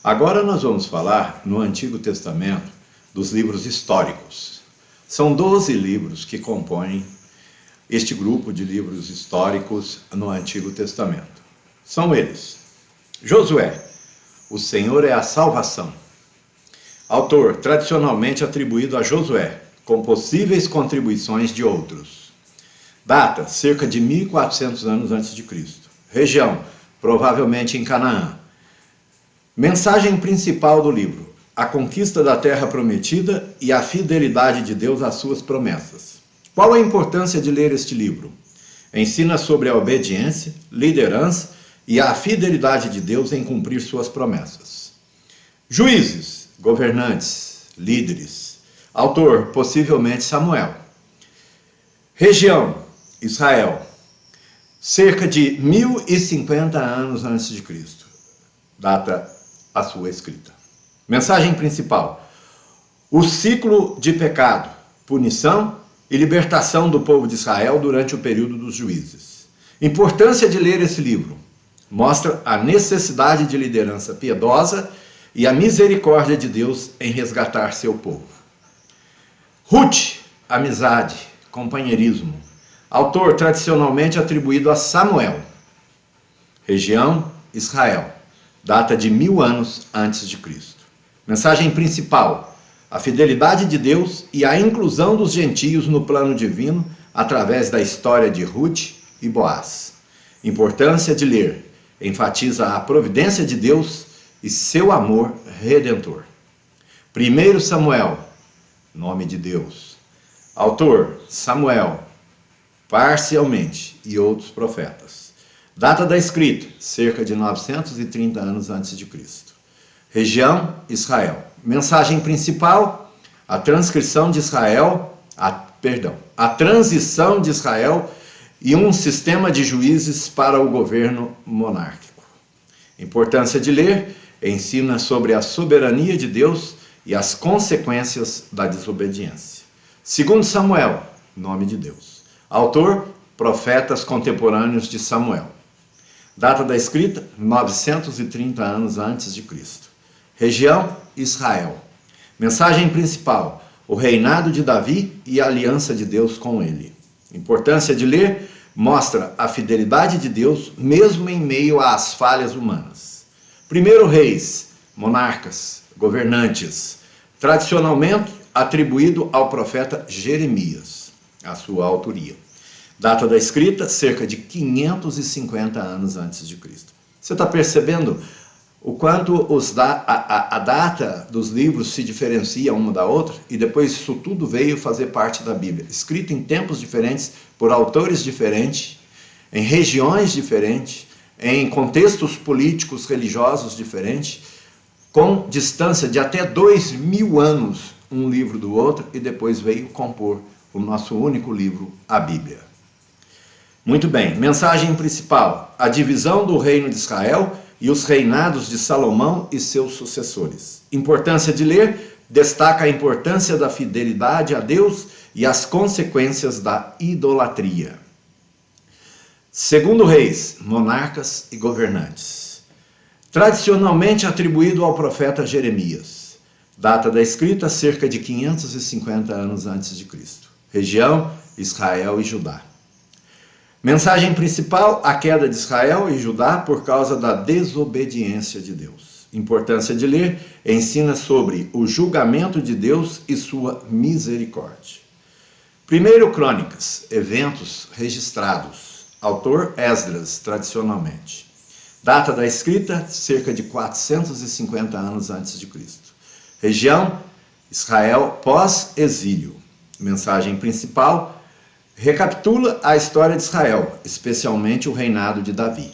Agora nós vamos falar no Antigo Testamento dos livros históricos. São 12 livros que compõem este grupo de livros históricos no Antigo Testamento. São eles: Josué, o Senhor é a salvação. Autor tradicionalmente atribuído a Josué, com possíveis contribuições de outros. Data, cerca de 1400 anos antes de Cristo. Região, provavelmente em Canaã. Mensagem principal do livro: a conquista da terra prometida e a fidelidade de Deus às suas promessas. Qual a importância de ler este livro? Ensina sobre a obediência, liderança e a fidelidade de Deus em cumprir suas promessas. Juízes, governantes, líderes. Autor, possivelmente Samuel. Região, Israel. Cerca de 1050 anos antes de Cristo. Data a sua escrita. Mensagem principal: o ciclo de pecado, punição e libertação do povo de Israel durante o período dos juízes. Importância de ler esse livro: mostra a necessidade de liderança piedosa e a misericórdia de Deus em resgatar seu povo. Ruth, amizade, companheirismo. Autor tradicionalmente atribuído a Samuel. Região, Israel. Data de 1000 anos antes de Cristo. Mensagem principal: a fidelidade de Deus e a inclusão dos gentios no plano divino através da história de Ruth e Boaz. Importância de ler: enfatiza a providência de Deus e seu amor redentor. 1 Samuel, nome de Deus. Autor, Samuel, parcialmente, e outros profetas. Data da escrita: cerca de 930 anos antes de Cristo. Região, Israel. Mensagem principal: a transição de Israel e um sistema de juízes para o governo monárquico. Importância de ler: ensina sobre a soberania de Deus e as consequências da desobediência. 2 Samuel, nome de Deus. Autor, profetas contemporâneos de Samuel. Data da escrita: 930 anos antes de Cristo. Região, Israel. Mensagem principal: o reinado de Davi e a aliança de Deus com ele. Importância de ler: mostra a fidelidade de Deus mesmo em meio às falhas humanas. 1 Reis, monarcas, governantes. Tradicionalmente atribuído ao profeta Jeremias, a sua autoria. Data da escrita: cerca de 550 anos antes de Cristo. Você está percebendo o quanto a data dos livros se diferencia uma da outra? E depois isso tudo veio fazer parte da Bíblia, escrito em tempos diferentes, por autores diferentes, em regiões diferentes, em contextos políticos, religiosos diferentes, com distância de até 2000 anos um livro do outro, e depois veio compor o nosso único livro, a Bíblia. Muito bem, mensagem principal: a divisão do reino de Israel e os reinados de Salomão e seus sucessores. Importância de ler: destaca a importância da fidelidade a Deus e as consequências da idolatria. 2 Reis, monarcas e governantes. Tradicionalmente atribuído ao profeta Jeremias. Data da escrita: cerca de 550 anos antes de Cristo. Região, Israel e Judá. Mensagem principal: a queda de Israel e Judá por causa da desobediência de Deus. Importância de ler: ensina sobre o julgamento de Deus e sua misericórdia. 1 Crônicas, eventos registrados. Autor, Esdras, tradicionalmente. Data da escrita: cerca de 450 anos antes de Cristo. Região, Israel pós-exílio. Mensagem principal: recapitula a história de Israel, especialmente o reinado de Davi.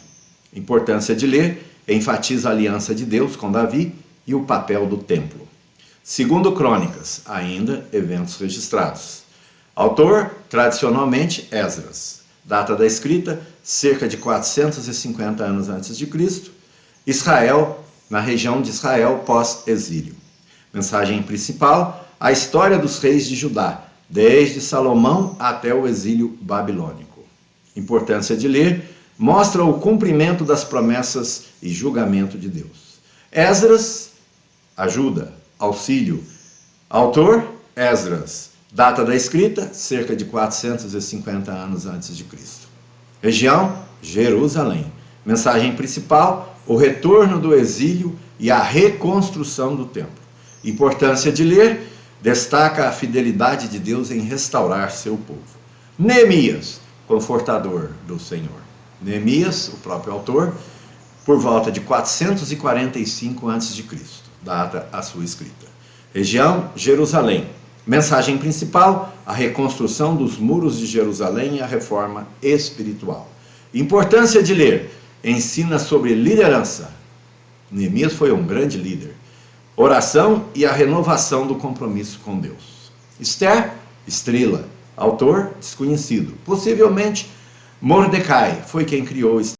Importância de ler: enfatiza a aliança de Deus com Davi e o papel do templo. 2 Crônicas, ainda eventos registrados. Autor, tradicionalmente, Esdras. Data da escrita: cerca de 450 anos antes de Cristo. Israel, na região de Israel pós-exílio. Mensagem principal: a história dos reis de Judá, desde Salomão até o exílio babilônico. Importância de ler: mostra o cumprimento das promessas e julgamento de Deus. Esdras, ajuda, auxílio. Autor, Esdras. Data da escrita, cerca de 450 anos antes de Cristo. Região, Jerusalém. Mensagem principal, o retorno do exílio e a reconstrução do templo. Importância de ler, destaca a fidelidade de Deus em restaurar seu povo. Neemias, confortador do Senhor. Neemias, o próprio autor, por volta de 445 a.C., data a sua escrita. Região, Jerusalém. Mensagem principal, a reconstrução dos muros de Jerusalém e a reforma espiritual. Importância de ler, ensina sobre liderança. Neemias foi um grande líder. Oração e a renovação do compromisso com Deus. Esther, estrela. Autor, desconhecido. Possivelmente, Mordecai foi quem criou Esther.